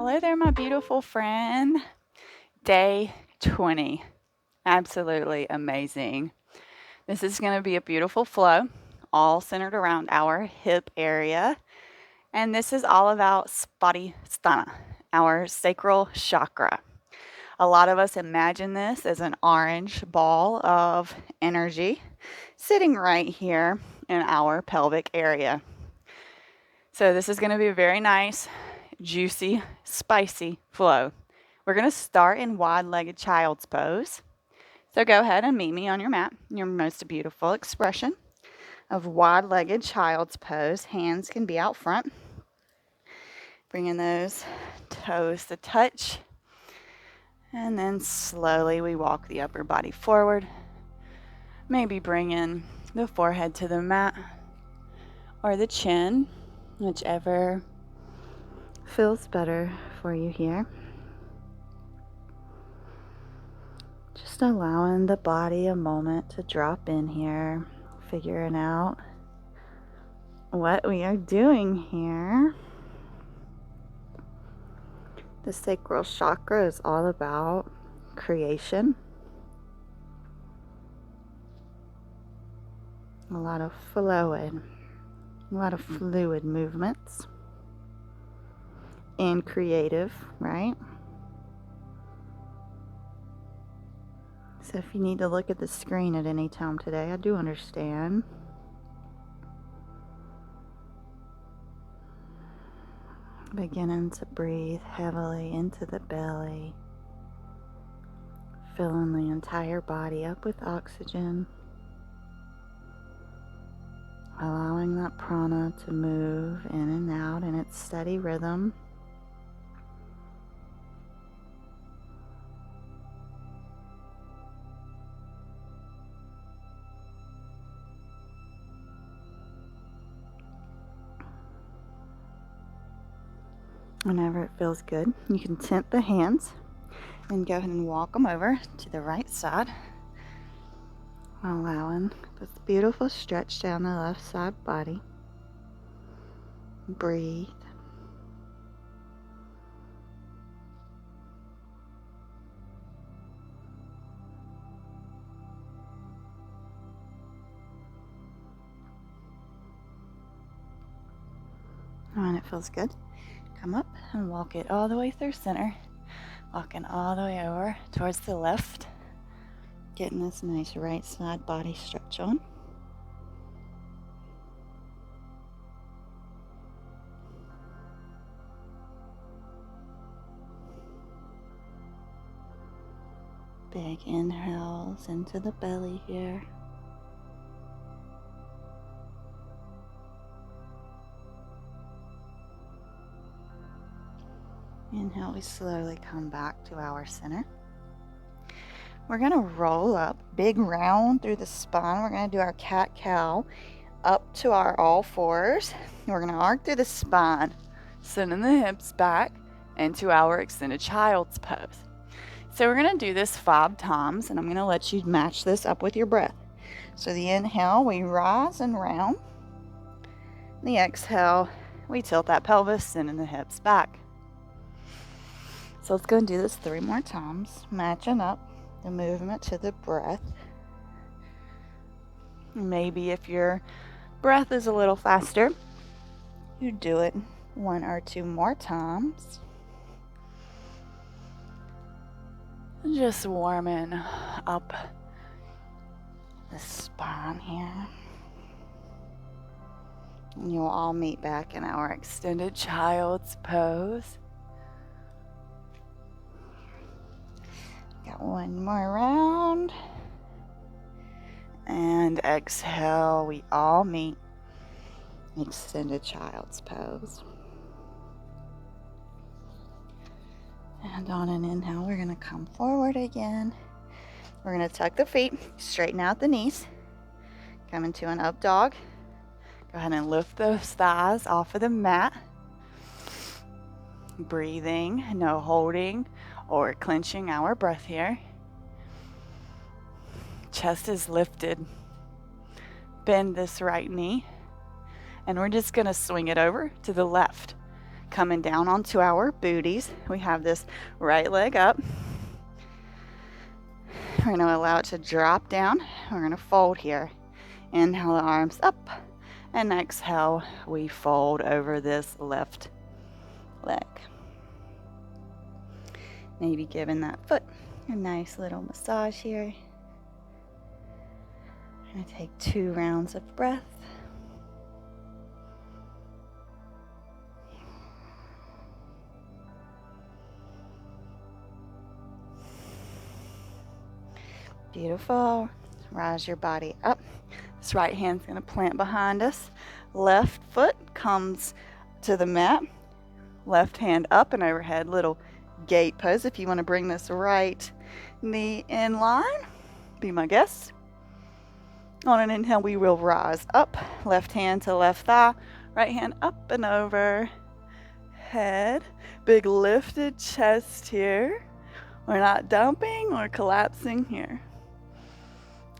Hello there, my beautiful friend. Day 20. Absolutely amazing. This is going to be a beautiful flow, all centered around our hip area. And this is all about Savasana, our sacral chakra. A lot of us imagine this as an orange ball of energy sitting right here in our pelvic area. So this is going to be a very nice, juicy, spicy flow. We're going to start in wide-legged child's pose. So go ahead and meet me on your mat, your most beautiful expression of wide-legged child's pose. Hands can be out front. Bringing those toes to touch. And then slowly we walk the upper body forward. Maybe bring in the forehead to the mat or the chin, whichever feels better for you here. Just allowing the body a moment to drop in here, figuring out what we are doing here. The sacral chakra is all about creation. A lot of flowing, a lot of fluid movements. And creative, right? So if you need to look at the screen at any time today, I do understand. Beginning to breathe heavily into the belly, filling the entire body up with oxygen, allowing that prana to move in and out in its steady rhythm. Whenever it feels good, you can tent the hands and go ahead and walk them over to the right side, allowing this beautiful stretch down the left side body. Breathe. When it feels good, come up and walk it all the way through center, walking all the way over towards the left, getting this nice right side body stretch on. Big inhales into the belly here. Inhale, we slowly come back to our center. We're going to roll up, big round through the spine. We're going to do our cat-cow up to our all fours. We're going to arc through the spine, sending the hips back into our extended child's pose. So we're going to do this 5 times, and I'm going to let you match this up with your breath. So the inhale, we rise and round. The exhale, we tilt that pelvis, sending the hips back. So let's go and do this 3 more times, matching up the movement to the breath. Maybe if your breath is a little faster, you do it 1 or 2 more times. Just warming up the spine here. And you'll all meet back in our extended child's pose. Got 1 more round. And exhale, we all meet extended child's pose. And on an inhale, we're going to come forward again. We're going to tuck the feet, straighten out the knees, come into an up dog. Go ahead and lift those thighs off of the mat. Breathing, no holding or clenching our breath here. Chest is lifted. Bend this right knee. And we're just going to swing it over to the left. coming down onto our booties. We have this right leg up. We're going to allow it to drop down. We're going to fold here. Inhale the arms up, and exhale, we fold over this left leg. Maybe giving that foot a nice little massage here. I'm going to take 2 rounds of breath. Beautiful. Rise your body up. This right hand's going to plant behind us. Left foot comes to the mat. Left hand up and overhead. Little gate pose. If you want to bring this right knee in line, be my guest. On an inhale, we will rise up. Left hand to left thigh. Right hand up and over. Head. Big lifted chest here. We're not dumping or collapsing here.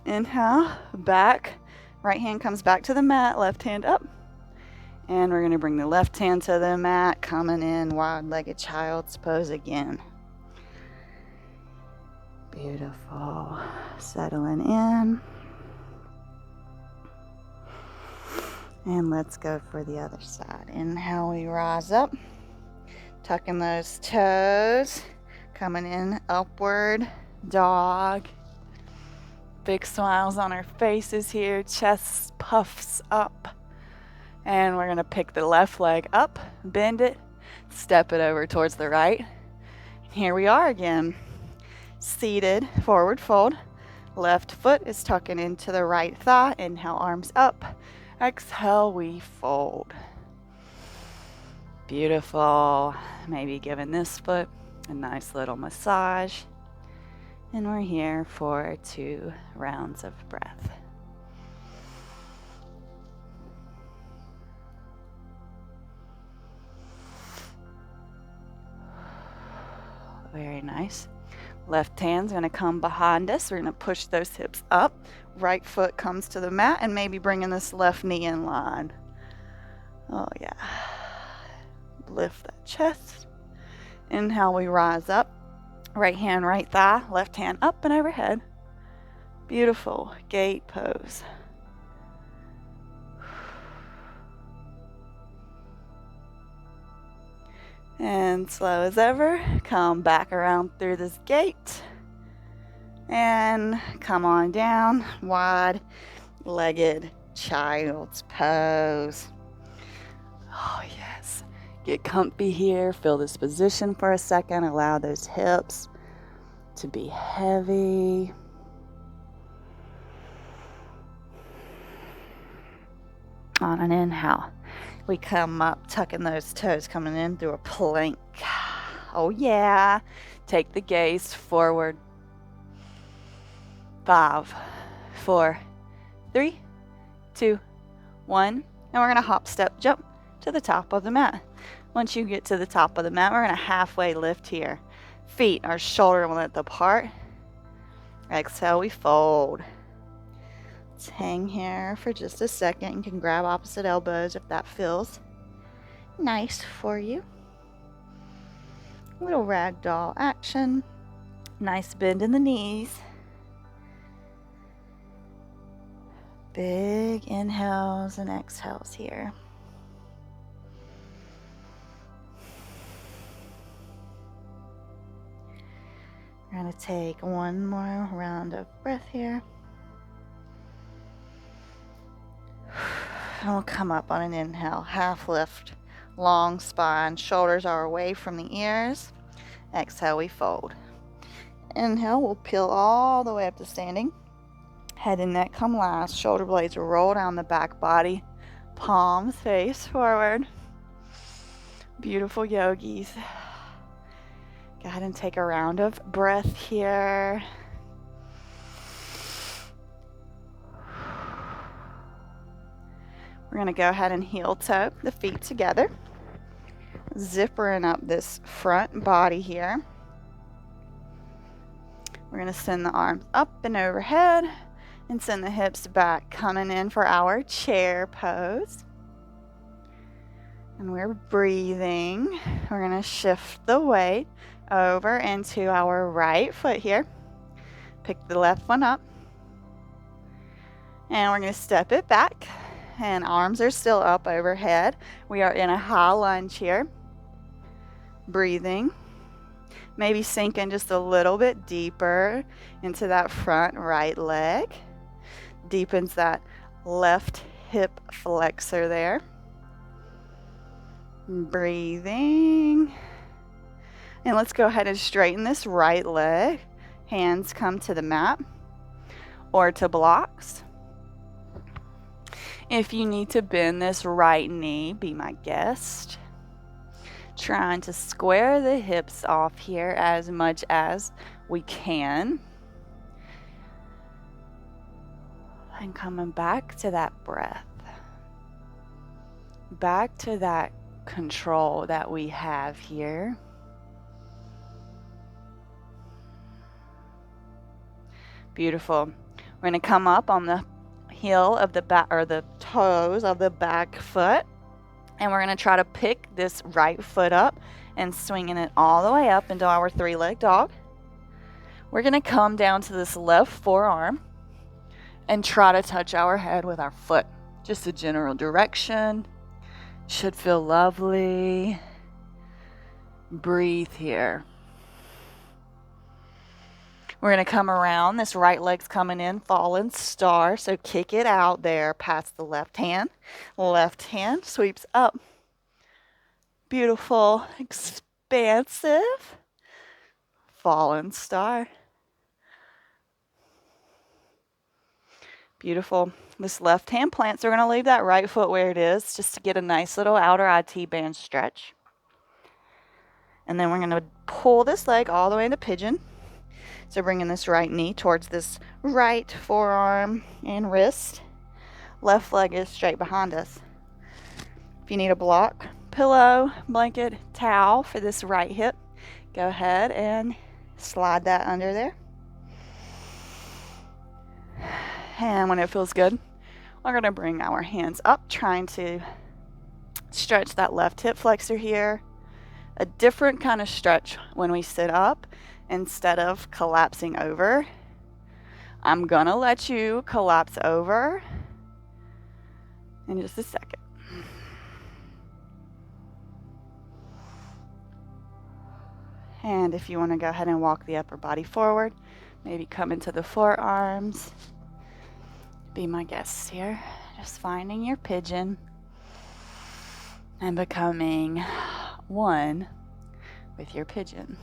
Inhale, back. Right hand comes back to the mat. Left hand up. And we're going to bring the left hand to the mat, coming in wide-legged child's pose again. Beautiful. Settling in. And let's go for the other side. Inhale, we rise up. Tucking those toes. Coming in, upward dog. Big smiles on our faces here. Chest puffs up. And we're going to pick the left leg up, bend it, step it over towards the right. Here we are again. Seated, forward fold. Left foot is tucking into the right thigh. Inhale, arms up. Exhale, we fold. Beautiful. Maybe giving this foot a nice little massage. And we're here for 2 rounds of breath. Very nice. Left hand's going to come behind us. We're going to push those hips up. Right foot comes to the mat and maybe bringing this left knee in line. Oh, yeah. Lift that chest. Inhale, we rise up. Right hand, right thigh. Left hand up and overhead. Beautiful. Gate pose. And slow as ever, come back around through this gate. And come on down, wide-legged child's pose. Oh, yes. Get comfy here. Feel this position for a second. Allow those hips to be heavy. On an inhale, we come up, tucking those toes, coming in through a plank. Oh, yeah. Take the gaze forward. 5, 4, 3, 2, 1. And we're going to hop, step, jump to the top of the mat. Once you get to the top of the mat, we're going to halfway lift here. Feet are shoulder width apart. Exhale, we fold. Let's hang here for just a second. You can grab opposite elbows if that feels nice for you. Little ragdoll action. Nice bend in the knees. Big inhales and exhales here. We're going to take one more round of breath here. And we'll come up on an inhale, half lift, long spine, shoulders are away from the ears. Exhale, we fold. Inhale, we'll peel all the way up to standing. Head and neck come last, shoulder blades roll down the back body, palms face forward. Beautiful yogis. Go ahead and take a round of breath here. We're going to go ahead and heel toe the feet together. Zippering up this front body here. We're going to send the arms up and overhead and send the hips back, coming in for our chair pose. And we're breathing. We're going to shift the weight over into our right foot here. Pick the left one up. And we're going to step it back. And arms are still up overhead. We are in a high lunge here. Breathing. Maybe sink in just a little bit deeper into that front right leg. Deepens that left hip flexor there. Breathing. And let's go ahead and straighten this right leg. Hands come to the mat or to blocks. If you need to bend this right knee, be my guest. Trying to square the hips off here as much as we can. And coming back to that breath. Back to that control that we have here. Beautiful. We're going to come up on the heel of the back, or the toes of the back foot, and we're going to try to pick this right foot up and swinging it all the way up into our three-leg dog. We're going to come down to this left forearm and try to touch our head with our foot. Just a general direction. Should feel lovely. Breathe here. We're going to come around. This right leg's coming in, fallen star. So kick it out there past the left hand. Left hand sweeps up. Beautiful, expansive. Fallen star. Beautiful. This left hand plants. We're going to leave that right foot where it is just to get a nice little outer IT band stretch. And then we're going to pull this leg all the way into pigeon. So bringing this right knee towards this right forearm and wrist. Left leg is straight behind us. If you need a block, pillow, blanket, towel for this right hip, go ahead and slide that under there. And when it feels good, we're going to bring our hands up, trying to stretch that left hip flexor here. A different kind of stretch when we sit up instead of collapsing over. I'm going to let you collapse over in just a second. And if you want to go ahead and walk the upper body forward, maybe come into the forearms. Be my guest here. Just finding your pigeon and becoming one with your pigeon.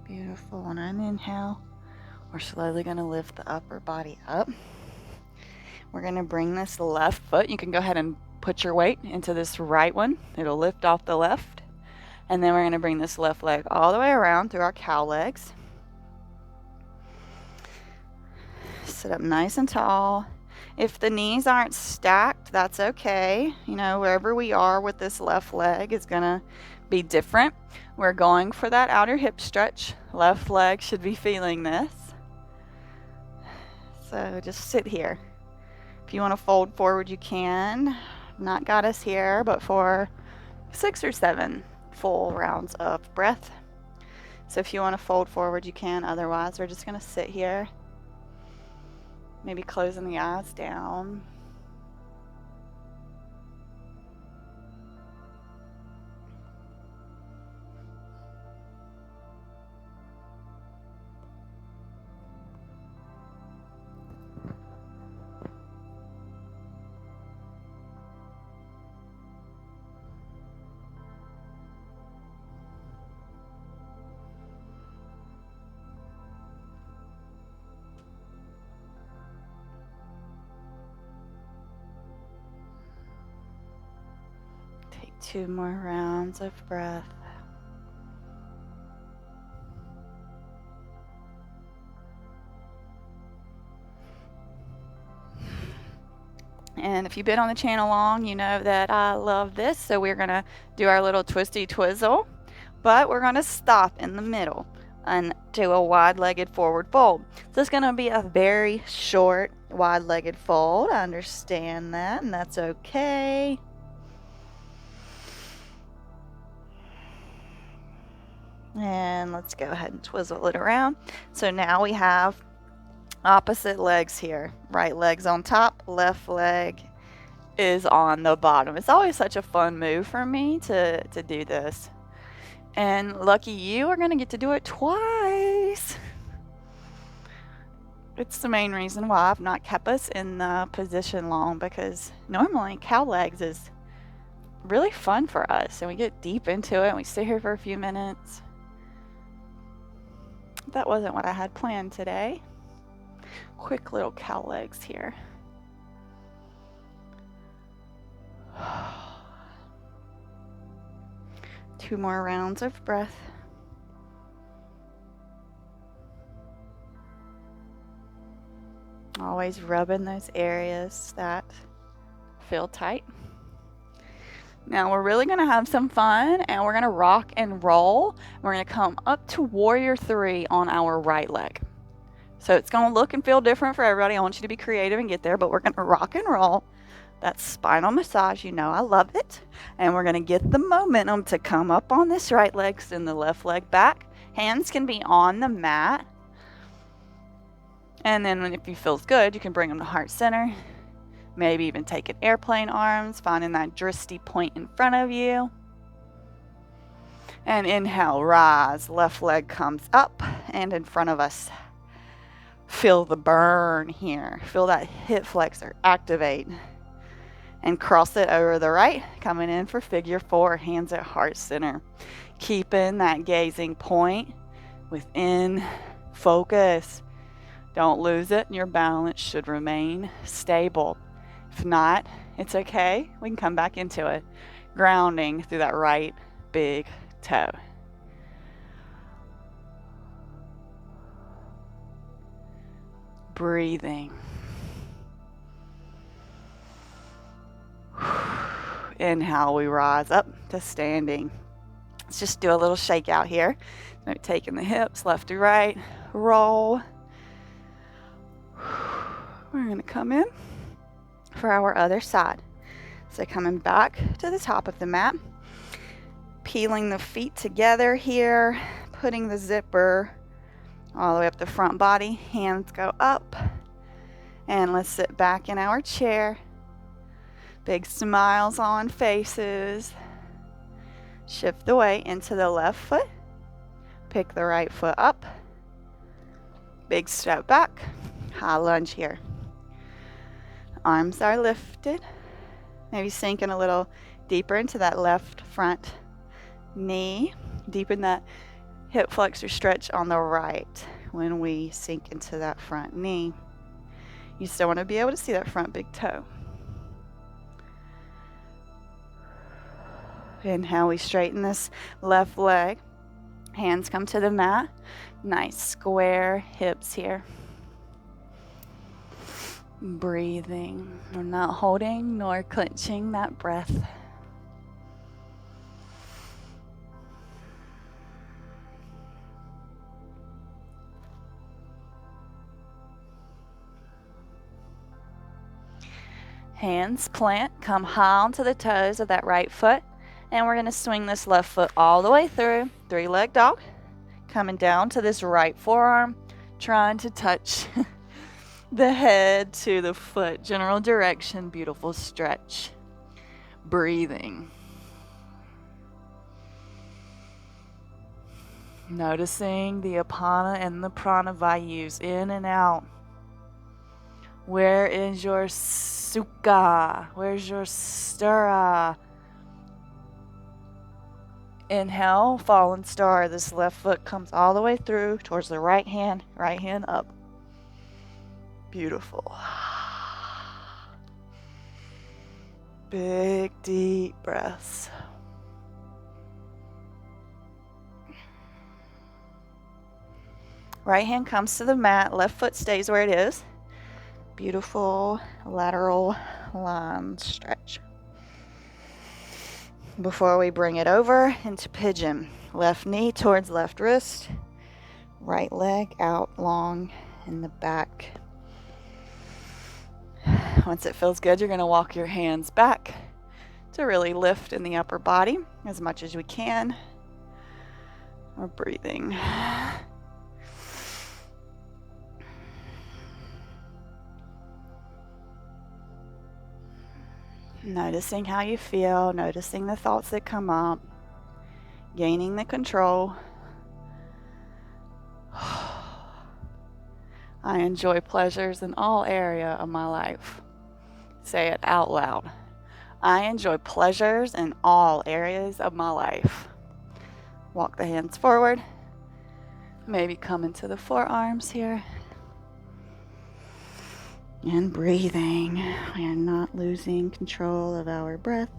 Beautiful. On an inhale, we're slowly going to lift the upper body up. We're going to bring this left foot. You can go ahead and put your weight into this right one. It'll lift off the left. And then we're going to bring this left leg all the way around through our cow legs. Sit up nice and tall. If the knees aren't stacked, that's okay. You know, wherever we are with this left leg is going to be different. We're going for that outer hip stretch. Left leg should be feeling this. So just sit here. If you want to fold forward, you can. Not got us here, but for 6 or 7 full rounds of breath. So if you want to fold forward, you can. Otherwise, we're just going to sit here. Maybe closing the eyes down. 2 more rounds of breath. And if you've been on the channel long, you know that I love this. So we're going to do our little twisty twizzle, but we're going to stop in the middle and do a wide-legged forward fold. So it's going to be a very short wide-legged fold. I understand that, and that's okay. And let's go ahead and twizzle it around. So now we have opposite legs here. Right leg's on top, left leg is on the bottom. It's always such a fun move for me to do this. And lucky you are going to get to do it twice. It's the main reason why I've not kept us in the position long, because normally cow legs is really fun for us and we get deep into it and we sit here for a few minutes. That wasn't what I had planned today. Quick little cow legs here. Two more rounds of breath. Always rubbing those areas that feel tight. Now we're really going to have some fun and we're going to rock and roll. We're going to come up to warrior 3 on our right leg. So it's going to look and feel different for everybody. I want you to be creative and get there, but we're going to rock and roll. That's spinal massage. You know I love it. And we're going to get the momentum to come up on this right leg, send the left leg back. Hands can be on the mat. And then if you feels good, you can bring them to heart center. Maybe even take an airplane arms, finding that dristy point in front of you. And inhale, rise. Left leg comes up and in front of us. Feel the burn here. Feel that hip flexor activate. And cross it over the right, coming in for figure 4, hands at heart center. Keeping that gazing point within focus. Don't lose it, and your balance should remain stable. If not, it's okay. We can come back into it. Grounding through that right big toe. Breathing. Inhale, we rise up to standing. Let's just do a little shake out here. Maybe taking the hips left to right, roll. We're going to come in for our other side. So coming back to the top of the mat, peeling the feet together here, putting the zipper all the way up the front body, hands go up, and let's sit back in our chair. Big smiles on faces. Shift the weight into the left foot. Pick the right foot up. Big step back. High lunge here. Arms are lifted. Maybe sinking a little deeper into that left front knee. Deepen that hip flexor stretch on the right when we sink into that front knee. You still want to be able to see that front big toe. Inhale, we straighten this left leg. Hands come to the mat. Nice square hips here. Breathing. We're not holding nor clenching that breath. Hands plant, come high onto the toes of that right foot. And we're going to swing this left foot all the way through. 3-leg dog. Coming down to this right forearm. Trying to touch the head to the foot. General direction. Beautiful stretch. Breathing. Noticing the apana and the prana vayus in and out. Where is your sukha? Where's your sthira? Inhale, fallen star. This left foot comes all the way through towards the right hand up. Beautiful. Big, deep breaths. Right hand comes to the mat, left foot stays where it is. Beautiful lateral line stretch. Before we bring it over into pigeon, left knee towards left wrist, right leg out long in the back. Once it feels good, you're going to walk your hands back to really lift in the upper body as much as we can. We're breathing. Noticing how you feel, noticing the thoughts that come up, gaining the control. I enjoy pleasures in all area of my life. Say it out loud. I enjoy pleasures in all areas of my life. Walk the hands forward. Maybe come into the forearms here. And breathing. We are not losing control of our breath.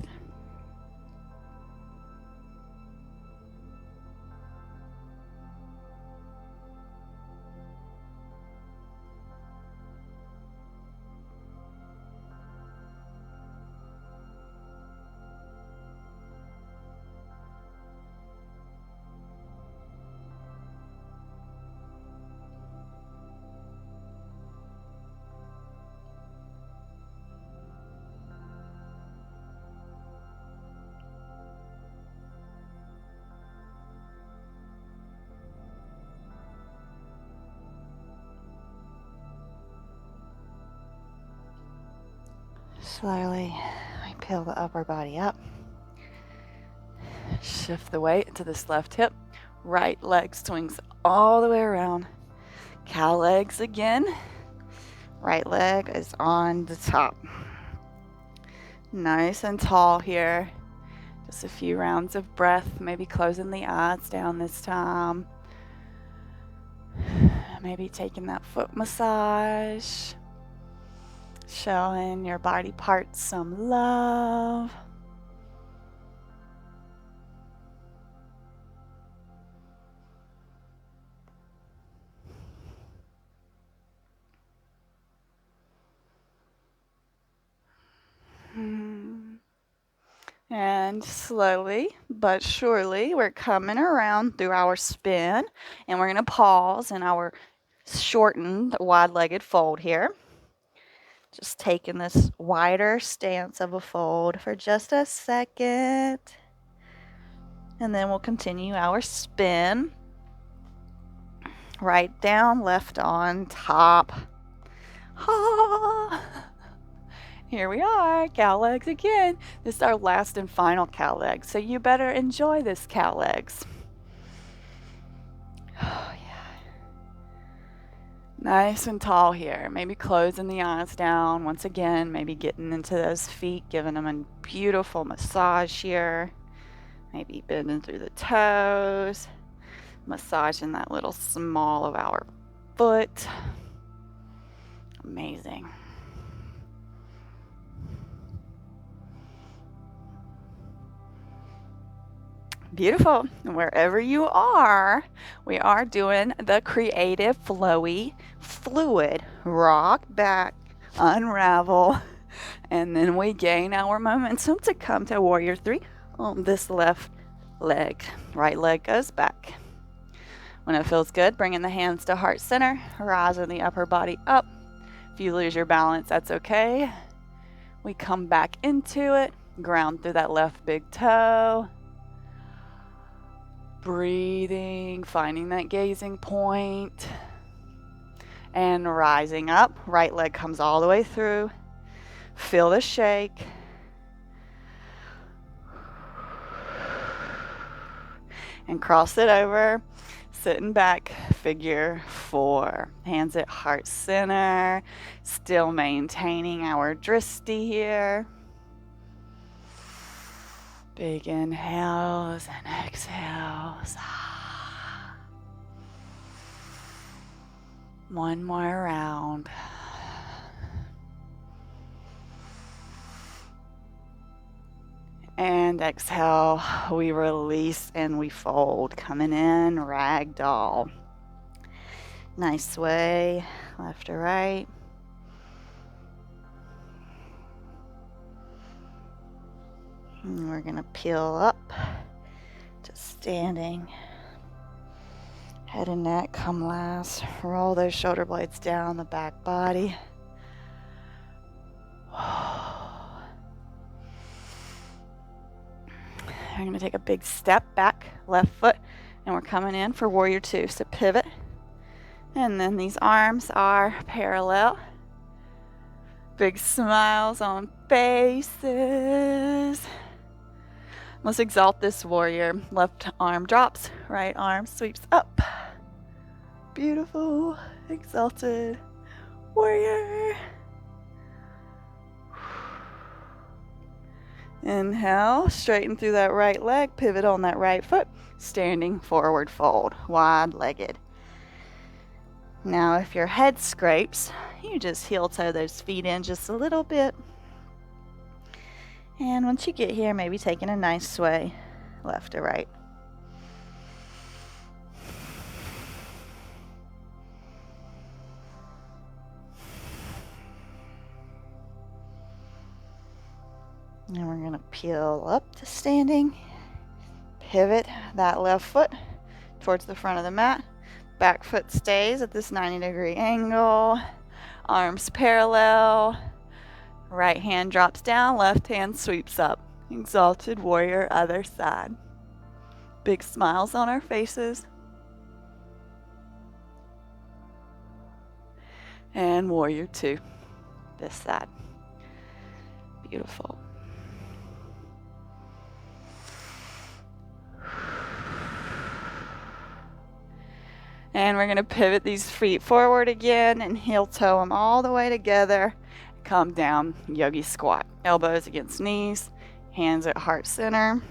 Slowly, we peel the upper body up. Shift the weight to this left hip. Right leg swings all the way around. Cow legs again. Right leg is on the top. Nice and tall here. Just a few rounds of breath. Maybe closing the eyes down this time. Maybe taking that foot massage. Showing your body parts some love. And slowly but surely, we're coming around through our spin, and we're going to pause in our shortened wide-legged fold here. Just taking this wider stance of a fold for just a second. And then we'll continue our spin. Right down, left on top. Ah. Here we are, cow legs again. This is our last and final cow leg, so you better enjoy this cow legs. Oh, yeah. Nice and tall here. Maybe closing the eyes down. Once again, maybe getting into those feet, giving them a beautiful massage here. Maybe bending through the toes. Massaging that little small of our foot. Amazing. Beautiful. Wherever you are, we are doing the creative, flowy, fluid rock back, unravel, and then we gain our momentum to come to Warrior 3 on this left leg. Right leg goes back. When it feels good, bringing the hands to heart center, rising the upper body up. If you lose your balance, that's okay. We come back into it, ground through that left big toe. Breathing, finding that gazing point, and rising up. Right leg comes all the way through. Feel the shake. And cross it over. Sitting back, figure 4. Hands at heart center. Still maintaining our drishti here. Big inhales and exhales. One more round. And exhale, we release and we fold. Coming in, ragdoll. Nice sway, left to right. And we're going to peel up to standing. Head and neck come last. Roll those shoulder blades down the back body. We're going to take a big step back, left foot, and we're coming in for warrior two. So pivot. And then these arms are parallel. Big smiles on faces. Let's exalt this warrior. Left arm drops, right arm sweeps up. Beautiful, exalted warrior. Inhale, straighten through that right leg, pivot on that right foot, standing forward fold, wide-legged. Now, if your head scrapes, you just heel toe those feet in just a little bit. And once you get here, maybe taking a nice sway left to right. And we're going to peel up to standing. Pivot that left foot towards the front of the mat. Back foot stays at this 90-degree angle. Arms parallel. Right hand drops down, left hand sweeps up. Exalted warrior, other side. Big smiles on our faces. And warrior two, this side. Beautiful. And we're going to pivot these feet forward again and heel toe them all the way together. Come down, yogi squat. Elbows against knees, hands at heart center.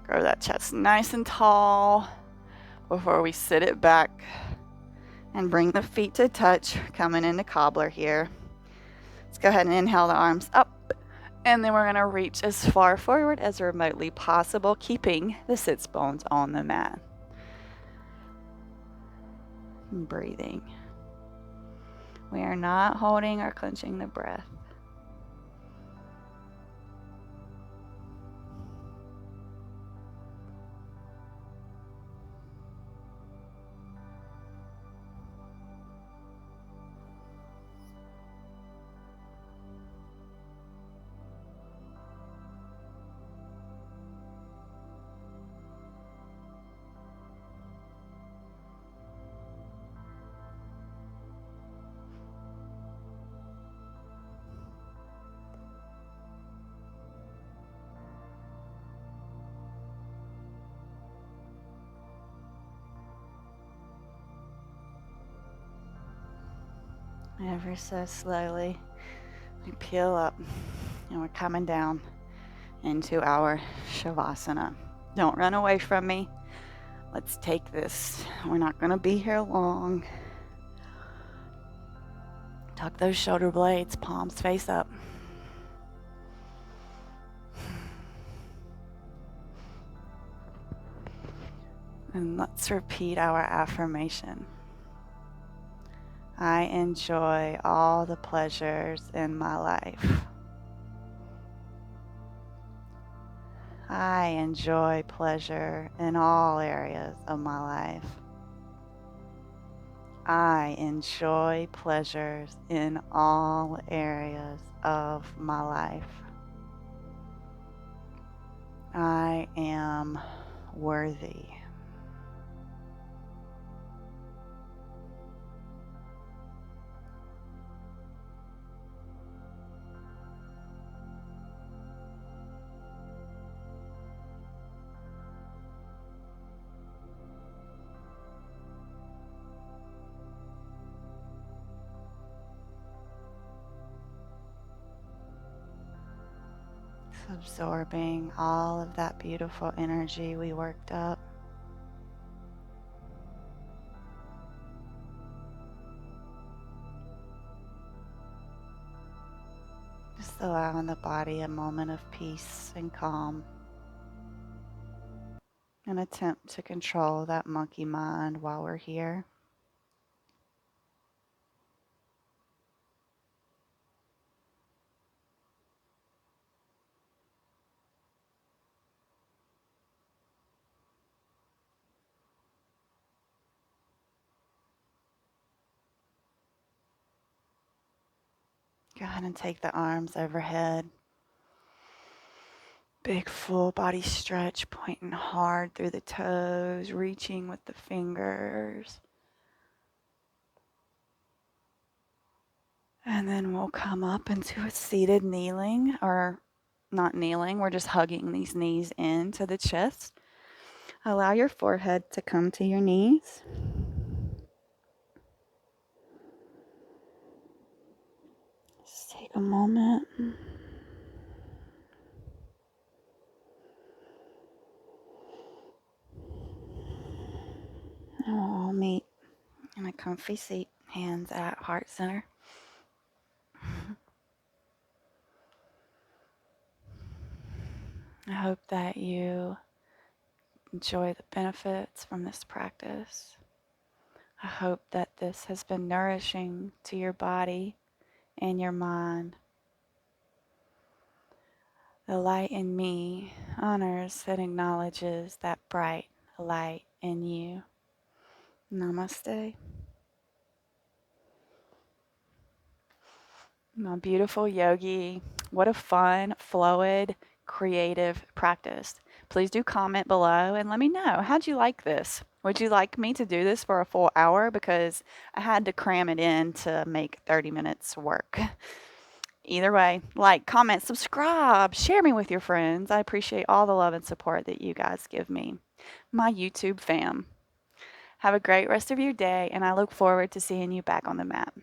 Grow that chest nice and tall before we sit it back and bring the feet to touch, coming into cobbler here. Let's go ahead and inhale the arms up, and then we're going to reach as far forward as remotely possible, keeping the sits bones on the mat. Breathing. We are not holding or clenching the breath. Ever so slowly, we peel up and we're coming down into our Savasana. Don't run away from me. Let's take this. We're not going to be here long. Tuck those shoulder blades, palms face up. And let's repeat our affirmation. I enjoy all the pleasures in my life. I enjoy pleasure in all areas of my life. I enjoy pleasures in all areas of my life. I am worthy. Absorbing all of that beautiful energy we worked up. Just allowing the body a moment of peace and calm. An attempt to control that monkey mind while we're here. Go ahead and take the arms overhead. Big full body stretch, pointing hard through the toes, reaching with the fingers. And then we'll come up into a seated kneeling, or not kneeling, we're just hugging these knees into the chest. Allow your forehead to come to your knees. Just take a moment. And we'll all meet in a comfy seat, hands at heart center. I hope that you enjoy the benefits from this practice. I hope that this has been nourishing to your body and your mind. The light in me honors and acknowledges that bright light in you. Namaste. My beautiful yogi, what a fun, fluid, creative practice. Please do comment below and let me know, how'd you like this? Would you like me to do this for a full hour? Because I had to cram it in to make 30 minutes work. Either way, like, comment, subscribe, share me with your friends. I appreciate all the love and support that you guys give me. My YouTube fam. Have a great rest of your day, and I look forward to seeing you back on the mat.